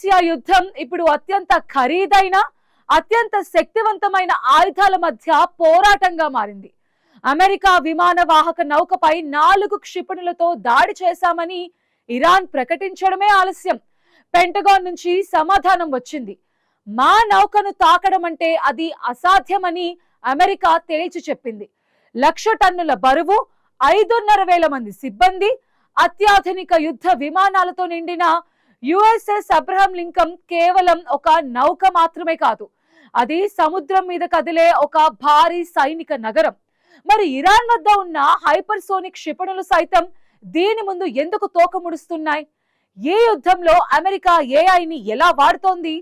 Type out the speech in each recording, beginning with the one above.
పశ్చిమాసియా యుద్ధం ఇప్పుడు అత్యంత ఖరీదైన అత్యంత శక్తివంతమైన ఆయుధాల మధ్య పోరాటంగా మారింది. అమెరికా విమాన వాహక నౌకపై 4 క్షిపణులతో దాడి చేశామని ఇరాన్ ప్రకటించడమే ఆలస్యం. పెంటగాన్ నుంచి సమాధానం వచ్చింది. మా నౌకను తాకడం అంటే అది అసాధ్యమని అమెరికా తేల్చి చెప్పింది. 1,00,000 టన్నుల బరువు, 5,500 మంది సిబ్బంది, అత్యాధునిక యుద్ధ విమానాలతో నిండిన యుఎస్ఎస్ అబ్రహం లింకన్ కేవలం ఒక నౌక మాత్రమే కాదు, అది సముద్రం మీద కదిలే ఒక భారీ సైనిక నగరం. మరి ఇరాన్ వద్ద ఉన్న హైపర్సోనిక్ క్షిపణులు సైతం దీని ముందు ఎందుకు తోకముడుస్తున్నాయి? ఈ యుద్ధంలో అమెరికా ఏఐని ఎలా వాడుతోంది?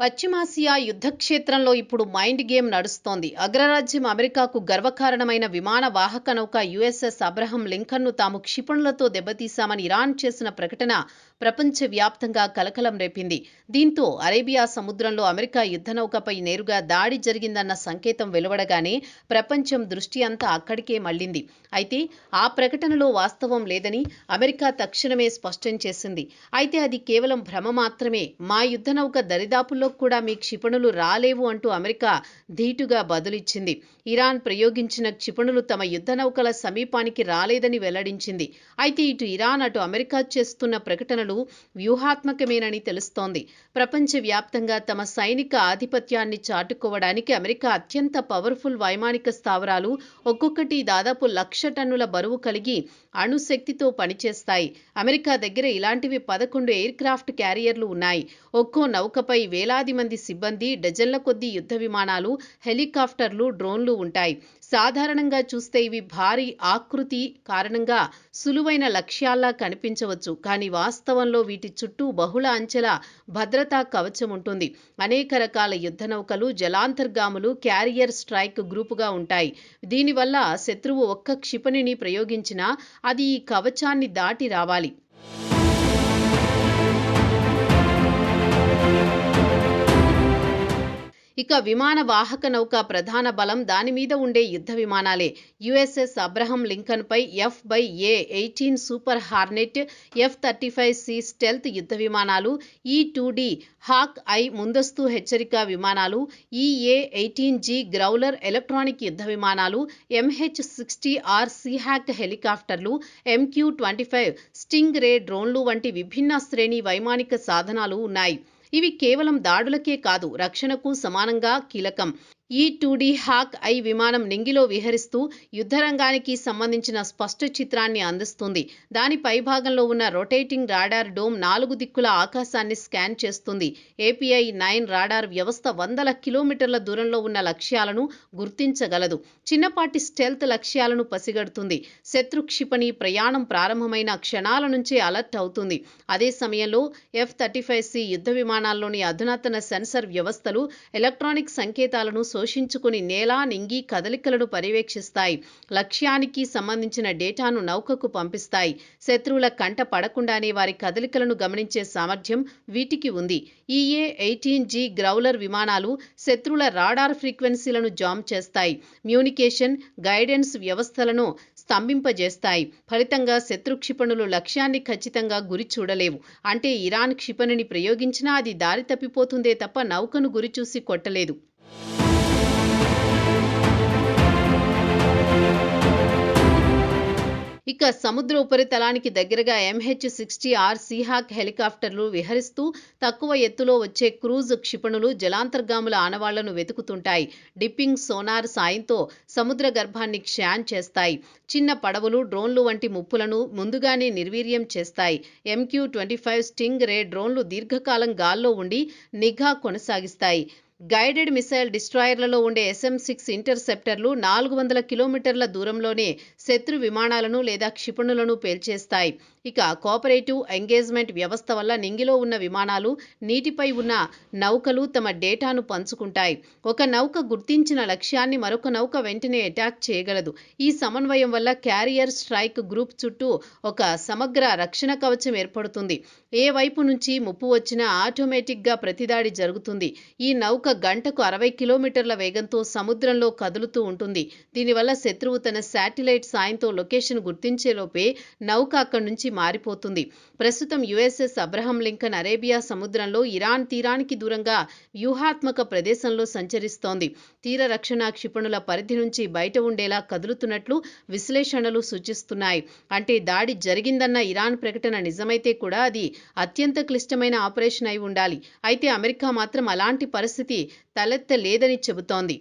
పశ్చిమాసియా యుద్ధక్షేత్రంలో ఇప్పుడు మైండ్ గేమ్ నడుస్తోంది. అగ్రరాజ్యం అమెరికాకు గర్వకారణమైన విమాన వాహక నౌక యుఎస్ఎస్ అబ్రహం లింకన్ను తాము క్షిపణులతో దెబ్బతీశామని ఇరాన్ చేసిన ప్రకటన ప్రపంచవ్యాప్తంగా కలకలం రేపింది. దీంతో అరేబియా సముద్రంలో అమెరికా యుద్ధ నౌకపై నేరుగా దాడి జరిగిందన్న సంకేతం వెలువడగానే ప్రపంచం దృష్టి అంతా అక్కడికే మళ్లింది. అయితే ఆ ప్రకటనలో వాస్తవం లేదని అమెరికా తక్షణమే స్పష్టం చేసింది. అయితే అది కేవలం భ్రమ మాత్రమే. మా యుద్ధ నౌక దరిదాపుల్లో కూడా మీ క్షిపణులు రాలేవు అంటూ అమెరికా ధీటుగా బదులిచ్చింది. ఇరాన్ ప్రయోగించిన క్షిపణులు తమ యుద్ధ నౌకల సమీపానికి రాలేదని వెల్లడించింది. అయితే ఇటు ఇరాన్ అటు అమెరికా చేస్తున్న ప్రకటనలు వ్యూహాత్మకమేనని తెలుస్తోంది. ప్రపంచవ్యాప్తంగా తమ సైనిక ఆధిపత్యాన్ని చాటుకోవడానికి అమెరికా అత్యంత పవర్ఫుల్ వైమానిక స్థావరాలు, ఒక్కొక్కటి దాదాపు 1,00,000 టన్నుల బరువు కలిగి అణుశక్తితో పనిచేస్తాయి. అమెరికా దగ్గర ఇలాంటివి 11 ఎయిర్ క్రాఫ్ట్ క్యారియర్లు ఉన్నాయి. ఒక్కో నౌకపై వేలాది మంది సిబ్బంది, డజన్ల కొద్దీ యుద్ధ విమానాలు, హెలికాప్టర్లు, డ్రోన్లు ఉంటాయి. సాధారణంగా చూస్తే ఇవి భారీ ఆకృతి కారణంగా సులువైన లక్ష్యాల్లా కనిపించవచ్చు. కానీ వాస్తవంలో వీటి చుట్టూ బహుళ అంచెల భద్రతా కవచం ఉంటుంది. అనేక రకాల యుద్ధ నౌకలు, జలాంతర్గాములు, క్యారియర్ స్ట్రైక్ గ్రూపుగా ఉంటాయి. దీనివల్ల శత్రువు ఒక్క క్షిపణిని ప్రయోగించినా అది ఈ కవచాన్ని దాటి రావాలి. ఇక విమాన వాహక నౌక ప్రధాన బలం దాని మీద ఉండే యుద్ధ విమానాలే. యుఎస్ఎస్ అబ్రహం లింకన్ పై F/A-18 super Hornet, F-35C stealth యుద్ధ విమానాలు, E-2D హాక్ ఐ ముందస్తు హెచ్చరిక విమానాలు, EA-18G గ్రౌలర్ ఎలక్ట్రానిక్ యుద్ధ విమానాలు, MH-60R సీహాక్ హెలికాప్టర్లు, MQ-25 స్టింగ్ రే డ్రోన్లు వంటి విభిన్న శ్రేణి వైమానిక సాధనాలు ఉన్నాయి. ఇవి కేవలం దాడులకే కాదు, రక్షణకు సమానంగా కీలకం. E-2D హాక్ ఐ విమానం నింగిలో విహరిస్తూ యుద్ధరంగానికి సంబంధించిన స్పష్ట చిత్రాన్ని అందిస్తుంది. దాని పైభాగంలో ఉన్న రొటేటింగ్ రాడార్ డోమ్ 4 దిక్కుల ఆకాశాన్ని స్కాన్ చేస్తుంది. API-9 రాడార్ వ్యవస్థ వందల కిలోమీటర్ల దూరంలో ఉన్న లక్ష్యాలను గుర్తించగలదు. చిన్నపాటి స్టెల్త్ లక్ష్యాలను పసిగడుతుంది. శత్రు క్షిపణి ప్రయాణం ప్రారంభమైన క్షణాల నుంచే అలర్ట్ అవుతుంది. అదే సమయంలో F-35C యుద్ధ విమానాల్లోని అధునాతన సెన్సర్ వ్యవస్థలు ఎలక్ట్రానిక్ సంకేతాలను శోషించుకుని నేల, నింగి కదలికలను పర్యవేక్షిస్తాయి. లక్ష్యానికి సంబంధించిన డేటాను నౌకకు పంపిస్తాయి. శత్రువుల కంట పడకుండానే వారి కదలికలను గమనించే సామర్థ్యం వీటికి ఉంది. EA-18G గ్రౌలర్ విమానాలు శత్రువుల రాడార్ ఫ్రీక్వెన్సీలను జామ్ చేస్తాయి. మ్యూనికేషన్, గైడెన్స్ వ్యవస్థలను స్తంభింపజేస్తాయి. ఫలితంగా శత్రు క్షిపణులు లక్ష్యాన్ని ఖచ్చితంగా గురి చూడలేవు. అంటే ఇరాన్ క్షిపణిని ప్రయోగించినా అది దారి తప్పిపోతుందే తప్ప నౌకను గురిచూసి కొట్టలేదు. ఇక సముద్ర ఉపరితలానికి దగ్గరగా MH-60R సీహాక్ హెలికాప్టర్లు విహరిస్తూ తక్కువ ఎత్తులో వచ్చే క్రూజ్ క్షిపణులు, జలాంతర్గాముల ఆనవాళ్లను వెతుకుతుంటాయి. డిప్పింగ్ సోనార్ సాయంతో సముద్ర గర్భాన్ని స్కాన్ చేస్తాయి. చిన్న పడవలు, డ్రోన్లు వంటి ముప్పులను ముందుగానే నిర్వీర్యం చేస్తాయి. MQ-25 స్టింగ్ రే డ్రోన్లు దీర్ఘకాలం గాల్లో ఉండి నిఘా కొనసాగిస్తాయి. గైడెడ్ మిసైల్ డిస్ట్రాయర్లలో ఉండే SM-6 ఇంటర్సెప్టర్లు 400 కిలోమీటర్ల దూరంలోనే శత్రు విమానాలను లేదా క్షిపణులను పేల్చేస్తాయి. ఇక కోఆపరేటివ్ ఎంగేజ్మెంట్ వ్యవస్థ వల్ల నింగిలో ఉన్న విమానాలు, నీటిపై ఉన్న నౌకలు తమ డేటాను పంచుకుంటాయి. ఒక నౌక గుర్తించిన లక్ష్యాన్ని మరొక నౌక వెంటనే అటాక్ చేయగలదు. ఈ సమన్వయం వల్ల క్యారియర్ స్ట్రైక్ గ్రూప్ చుట్టూ ఒక సమగ్ర రక్షణ కవచం ఏర్పడుతుంది. ఏ వైపు నుంచి ముప్పు వచ్చినా ఆటోమేటిక్గా ప్రతిదాడి జరుగుతుంది. ఈ నౌక గంటకు 60 కిలోమీటర్ల వేగంతో సముద్రంలో కదులుతూ ఉంటుంది. దీనివల్ల శత్రువు తన శాటిలైట్ సాయంతో లొకేషన్ గుర్తించేలోపే నౌక అక్కడి నుంచి మారిపోతుంది. ప్రస్తుతం యుఎస్ఎస్ అబ్రహం లింకన్ అరేబియా సముద్రంలో ఇరాన్ తీరానికి దూరంగా వ్యూహాత్మక ప్రదేశంలో సంచరిస్తోంది. తీర రక్షణ క్షిపణుల పరిధి నుంచి బయట ఉండేలా కదులుతున్నట్లు విశ్లేషణలు సూచిస్తున్నాయి. అంటే దాడి జరిగిందన్న ఇరాన్ ప్రకటన నిజమైతే కూడా అది అత్యంత క్లిష్టమైన ఆపరేషన్ అయి ఉండాలి. అయితే అమెరికా మాత్రం అలాంటి పరిస్థితి తలెత్తలేదని చెబుతోంది.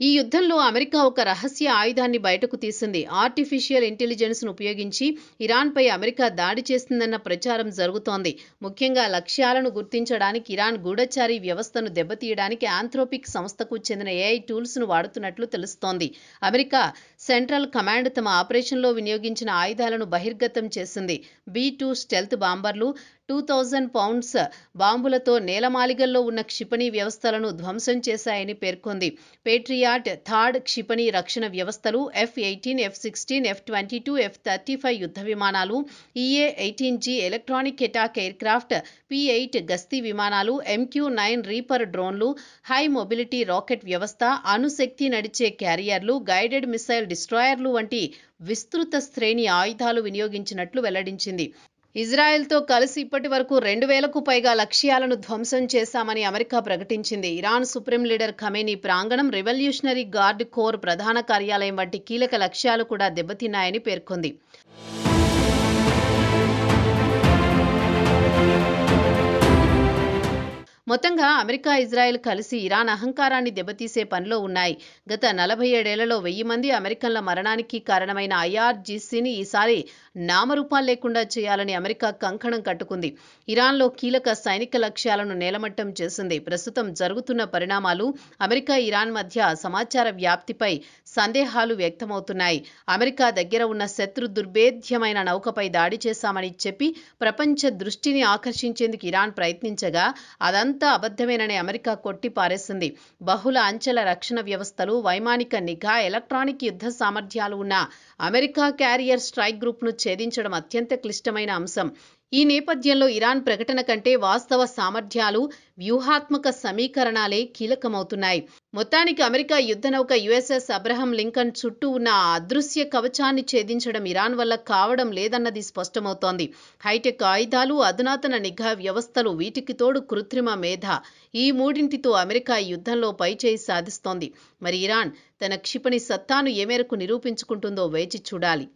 ఈ యుద్ధంలో అమెరికా ఒక రహస్య ఆయుధాన్ని బయటకు తీసింది. ఆర్టిఫిషియల్ ఇంటెలిజెన్స్ను ఉపయోగించి ఇరాన్పై అమెరికా దాడి చేస్తుందన్న ప్రచారం జరుగుతోంది. ముఖ్యంగా లక్ష్యాలను గుర్తించడానికి ఇరాన్ గూఢచారి వ్యవస్థను దెబ్బతీయడానికి ఆంథ్రోపిక్ సంస్థకు చెందిన ఏఐ టూల్స్ను వాడుతున్నట్లు తెలుస్తోంది. అమెరికా సెంట్రల్ కమాండ్ తమ ఆపరేషన్లో వినియోగించిన ఆయుధాలను బహిర్గతం చేసింది. B-2 స్టెల్త్ బాంబర్లు, 2000 పౌండ్స్ బాంబులతో నేలమాలిగల్లో ఉన్న క్షిపణి వ్యవస్థలను ధ్వంసం చేశాయని పేర్కొంది. పేట్రియాట్ థర్డ్ క్షిపణి రక్షణ వ్యవస్థలు, F-18, F-16, F-22, F-35 యుద్ధ విమానాలు, EA-18G electronic attack aircraft, P-8 గస్తీ విమానాలు, MQ-9 రీపర్ డ్రోన్లు, హై మొబిలిటీ రాకెట్ వ్యవస్థ, అణుశక్తి నడిచే క్యారియర్లు, గైడెడ్ మిసైల్ డిస్ట్రాయర్లు వంటి విస్తృత శ్రేణి ఆయుధాలు వినియోగించినట్లు వెల్లడించింది. ఇజ్రాయెల్తో కలిసి ఇప్పటి వరకు 2000కు పైగా లక్ష్యాలను ధ్వంసం చేశామని అమెరికా ప్రకటించింది. ఇరాన్ సుప్రీం లీడర్ ఖమేనీ ప్రాంగణం, రెవల్యూషనరీ గార్డ్ కోర్ ప్రధాన కార్యాలయం వంటి కీలక లక్ష్యాలు కూడా దెబ్బతిన్నాయని పేర్కొంది. మొత్తంగా అమెరికా, ఇజ్రాయెల్ కలిసి ఇరాన్ అహంకారాన్ని దెబ్బతీసే పనిలో ఉన్నాయి. గత 47 ఏళ్లలో 1000 మంది అమెరికన్ల మరణానికి కారణమైన IRGCని ఈసారి నామరూపాలు లేకుండా చేయాలని అమెరికా కంకణం కట్టుకుంది. ఇరాన్లో కీలక సైనిక లక్ష్యాలను నేలమట్టం చేసింది. ప్రస్తుతం జరుగుతున్న పరిణామాలు అమెరికా, ఇరాన్ మధ్య సమాచార వ్యాప్తిపై సందేహాలు వ్యక్తమవుతున్నాయి. అమెరికా దగ్గర ఉన్న శత్రు దుర్భేద్యమైన నౌకపై దాడి చేశామని చెప్పి ప్రపంచ దృష్టిని ఆకర్షించేందుకు ఇరాన్ ప్రయత్నించగా అదంతా అబద్ధమేనని అమెరికా కొట్టి పారేసింది. బహుళ అంచెల రక్షణ వ్యవస్థలు, వైమానిక నిఘా, ఎలక్ట్రానిక్ యుద్ధ సామర్థ్యాలు ఉన్న అమెరికా క్యారియర్ స్ట్రైక్ గ్రూప్ను ఛేదించడం అత్యంత క్లిష్టమైన అంశం. ఈ నేపథ్యంలో ఇరాన్ ప్రకటన కంటే వాస్తవ సామర్థ్యాలు, వ్యూహాత్మక సమీకరణాలే కీలకమవుతున్నాయి. మొత్తానికి అమెరికా యుద్ధ నౌక USS అబ్రహం లింకన్ చుట్టూ ఉన్న ఆ అదృశ్య కవచాన్ని ఛేదించడం ఇరాన్ వల్ల కావడం లేదన్నది స్పష్టమవుతోంది. హైటెక్ ఆయుధాలు, అధునాతన నిఘా వ్యవస్థలు, వీటికి తోడు కృత్రిమ మేధ, ఈ మూడింటితో అమెరికా యుద్ధంలో పైచేయి సాధిస్తోంది. మరి ఇరాన్ తన క్షిపణి సత్తాను ఏ మేరకు నిరూపించుకుంటుందో వేచి చూడాలి.